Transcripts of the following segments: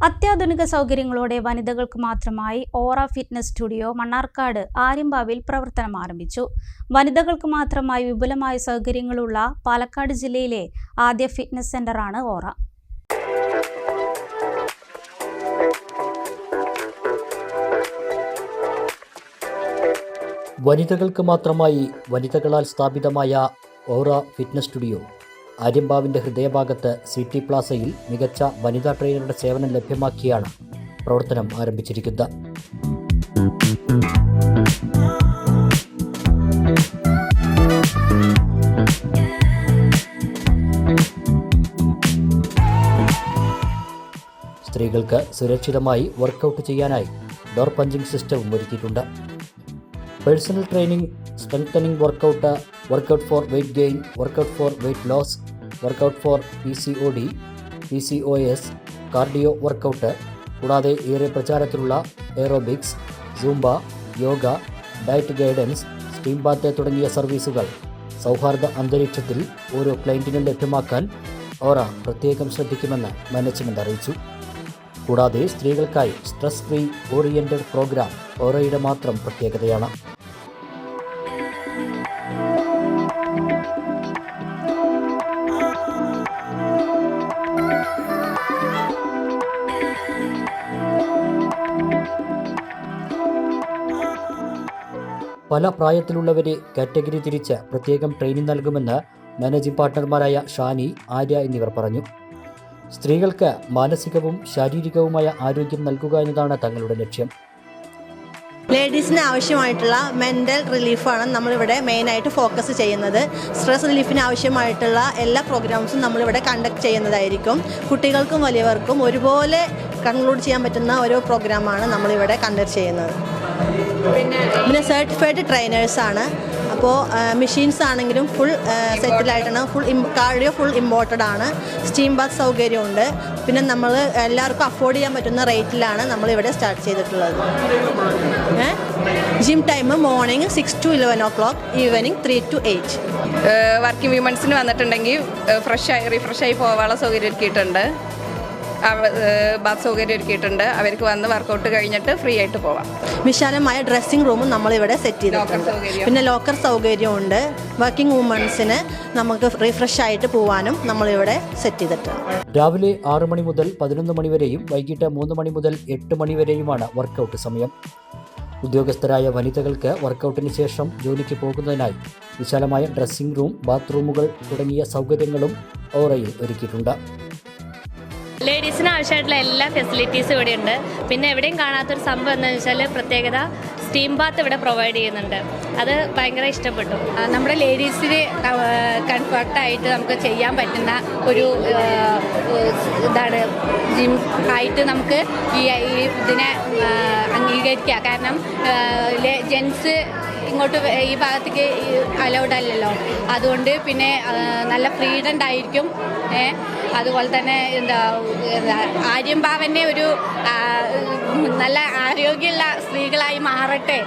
അത്യാധുനിക സൗകര്യങ്ങളോടെ വനിതകൾക്ക് മാത്രമായി ഓറ ഫിറ്റ്നസ് സ്റ്റുഡിയോ മണ്ണാർക്കാട് ആര്യമ്പാവിൽ പ്രവർത്തനം ആരംഭിച്ചു. വനിതകൾക്ക് മാത്രമായി വിപുലമായ സൗകര്യങ്ങളുള്ള പാലക്കാട് ജില്ലയിലെ ആദ്യ ഫിറ്റ്നസ് സെന്ററാണ് ഓറ. വനിതകൾക്ക് മാത്രമായി വനിതകളാൽ സ്ഥാപിതമായ ഓറ ഫിറ്റ്നസ് സ്റ്റുഡിയോ ആര്യമ്പാവിൻ്റെ ഹൃദയഭാഗത്ത് സിറ്റി പ്ലാസയിൽ മികച്ച വനിതാ ട്രെയിനറുടെ സേവനം ലഭ്യമാക്കിയാണ് പ്രവർത്തനം ആരംഭിച്ചിരിക്കുന്നത്. സ്ത്രീകൾക്ക് സുരക്ഷിതമായി വർക്കൗട്ട് ചെയ്യാനായി ഡോർ പഞ്ചിങ് സിസ്റ്റവും ഒരുക്കിയിട്ടുണ്ട്. Personal training, strengthening workout, workout for weight gain, workout for weight loss, workout for PCOD, PCOS, cardio workout, കൂടാതെ ഏറെ പ്രചാരത്തിലുള്ള aerobics, zumba, yoga, diet guidance, steam bath തുടങ്ങിയ സർവീസുകൾ സൗഹാർദ്ദ അന്തരീക്ഷത്തിൽ ഓരോ ക്ലയൻറ്റിനും ലഭ്യമാക്കാൻ ഓറ പ്രത്യേകം ശ്രദ്ധിക്കുമെന്ന് മാനേജ്മെൻറ്റ് അറിയിച്ചു. കൂടാതെ സ്ത്രീകൾക്കായി സ്ട്രെസ് ഫ്രീ ഓറിയൻറ്റഡ് പ്രോഗ്രാം ഓറയുടെ മാത്രം പ്രത്യേകതയാണ്. പല പ്രായത്തിലുള്ളവരെ കാറ്റഗറി തിരിച്ച് പ്രത്യേകം ട്രെയിനിങ് നൽകുമെന്ന് മാനേജിംഗ് പാർട്ട്ണർമാരായ ഷാനി, ആര്യ എന്നിവർ പറഞ്ഞു. സ്ത്രീകൾക്ക് മാനസികവും ശാരീരികവുമായ ആരോഗ്യം നൽകുക എന്നതാണ് തങ്ങളുടെ ലക്ഷ്യം. ലേഡീസിന് ആവശ്യമായിട്ടുള്ള മെൻ്റൽ റിലീഫാണ് നമ്മളിവിടെ മെയിനായിട്ട് ഫോക്കസ് ചെയ്യുന്നത്. സ്ട്രെസ് റിലീഫിന് ആവശ്യമായിട്ടുള്ള എല്ലാ പ്രോഗ്രാംസും നമ്മളിവിടെ കണ്ടക്ട് ചെയ്യുന്നതായിരിക്കും. കുട്ടികൾക്കും വലിയവർക്കും ഒരുപോലെ കൺക്ലൂഡ് ചെയ്യാൻ പറ്റുന്ന ഓരോ പ്രോഗ്രാമാണ് നമ്മളിവിടെ കണ്ടക്ട് ചെയ്യുന്നത്. പിന്നെ സർട്ടിഫൈഡ് ട്രെയിനേഴ്സാണ്. അപ്പോൾ മെഷീൻസ് ആണെങ്കിലും ഫുൾ സെറ്റിലായിട്ടാണ്. കാർഡിയോ ഫുൾ ഇമ്പോർട്ടഡ് ആണ്. സ്റ്റീം ബാത്ത് സൗകര്യമുണ്ട്. പിന്നെ നമ്മൾ എല്ലാവർക്കും അഫോർഡ് ചെയ്യാൻ പറ്റുന്ന റേറ്റിലാണ് നമ്മളിവിടെ സ്റ്റാർട്ട് ചെയ്തിട്ടുള്ളത്. Gym time morning 6 to 11 o'clock, evening 3 to 8. Working വിമൻസിന് വന്നിട്ടുണ്ടെങ്കിൽ റിഫ്രഷായി പോകാനുള്ള സൗകര്യം ഒരുക്കിയിട്ടുണ്ട്. ബാത്ത് സൗകര്യം ഒരുക്കിയിട്ടുണ്ട്. അവർക്ക് വന്ന് വർക്കൗട്ട് കഴിഞ്ഞിട്ട് ഫ്രീ ആയിട്ട് പോവാം. വിശാലമായ ഡ്രസ്സിംഗ് റൂമും നമ്മളിവിടെ സെറ്റ് ചെയ്തിട്ടുണ്ട്. പിന്നെ ലോക്കർ സൗകര്യമുണ്ട്. വർക്കിംഗ് വുമൻസിന് നമുക്ക് റിഫ്രഷ് ആയിട്ട് പോകാനും നമ്മളിവിടെ സെറ്റ് ചെയ്തിട്ടുണ്ട്. രാവിലെ 6 മണി മുതൽ 11 മണി വരെയും വൈകിട്ട് 3 മണി മുതൽ 8 മണി വരെയുമാണ് വർക്കൗട്ട് സമയം. ഉദ്യോഗസ്ഥരായ വനിതകൾക്ക് വർക്കൗട്ടിന് ശേഷം ജോലിക്ക് പോകുന്നതിനായി വിശാലമായ ഡ്രസ്സിംഗ് റൂം, ബാത്റൂമുകൾ തുടങ്ങിയ സൗകര്യങ്ങളും ഓറയിൽ ഒരുക്കിയിട്ടുണ്ട്. ലേഡീസിന് ആവശ്യമായിട്ടുള്ള എല്ലാ ഫെസിലിറ്റീസും ഇവിടെ ഉണ്ട്. പിന്നെ എവിടെയും കാണാത്തൊരു സംഭവം എന്താണെന്ന് വെച്ചാൽ പ്രത്യേകത സ്റ്റീം ബാത്ത് ഇവിടെ പ്രൊവൈഡ് ചെയ്യുന്നുണ്ട്. അത് ഭയങ്കര ഇഷ്ടപ്പെട്ടു. നമ്മുടെ ലേഡീസിന് കംഫർട്ടായിട്ട് നമുക്ക് ചെയ്യാൻ പറ്റുന്ന ഒരു ഇതാണ് ജിം ആയിട്ട് നമുക്ക് ഇതിനെ അംഗീകരിക്കുക. കാരണം ജെൻസ് ഇങ്ങോട്ട് ഈ ഭാഗത്തേക്ക് അലൗഡ് അല്ലല്ലോ. അതുകൊണ്ട് പിന്നെ നല്ല ഫ്രീഡം ആയിരിക്കും. അതുപോലെ തന്നെ ആര്യമ്പാവന്നെ ഒരു നല്ല ആരോഗ്യമുള്ള സ്ത്രീകളായി മാറട്ടെ,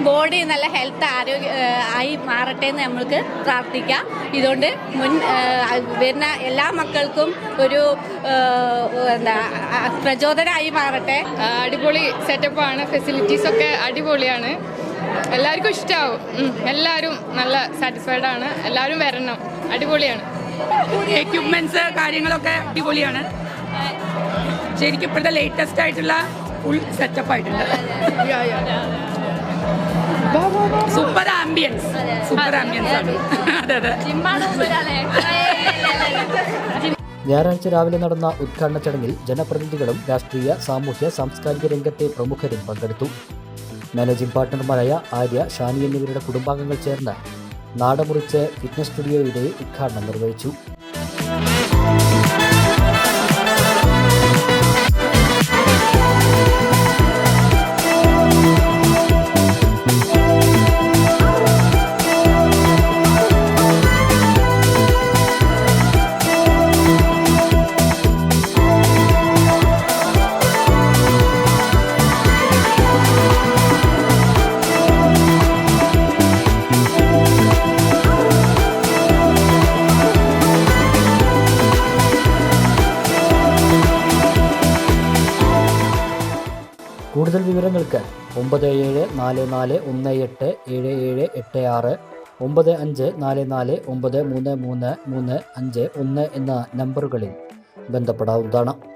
ബോഡി നല്ല ഹെൽത്ത് ആയി മാറട്ടെ എന്ന് നമ്മൾക്ക് പ്രാർത്ഥിക്കാം. ഇതുകൊണ്ട് വരുന്ന എല്ലാ മക്കൾക്കും ഒരു പ്രചോദനമായി മാറട്ടെ. അടിപൊളി സെറ്റപ്പാണ്. ഫെസിലിറ്റീസൊക്കെ അടിപൊളിയാണ്. എല്ലാവർക്കും ഇഷ്ടമാവും. എല്ലാവരും നല്ല സാറ്റിസ്ഫൈഡ് ആണ്. എല്ലാവരും വരണം. അടിപൊളിയാണ്. എക്യുപ്മെന്റ്സ് കാര്യങ്ങളൊക്കെ അടിപൊളിയാണ്. ശരിക്കും ഇപ്പോഴത്തെ ലേറ്റസ്റ്റ് ആയിട്ടുള്ള ഫുൾ സെറ്റപ്പ് ആയിട്ടുണ്ട്. സൂപ്പർ ആംബിയൻസ് ആണ്. അതെ. ഞായറാഴ്ച രാവിലെ നടന്ന ഉദ്ഘാടന ചടങ്ങിൽ ജനപ്രതിനിധികളും രാഷ്ട്രീയ, സാമൂഹ്യ, സാംസ്കാരിക രംഗത്തെ പ്രമുഖരും പങ്കെടുത്തു. മാനേജിംഗ് പാർട്ട്ണർമാരായ ആര്യ, ഷാനി എന്നിവരുടെ കുടുംബാംഗങ്ങൾ ചേർന്ന് നാടമുറിച്ച് ഫിറ്റ്നസ് സ്റ്റുഡിയോയുടെ ഉദ്ഘാടനം നിർവഹിച്ചു. കൂടുതൽ വിവരങ്ങൾക്ക് 9744187786 9544933335 എന്ന നമ്പറുകളിൽ ബന്ധപ്പെടാവുന്നതാണ്.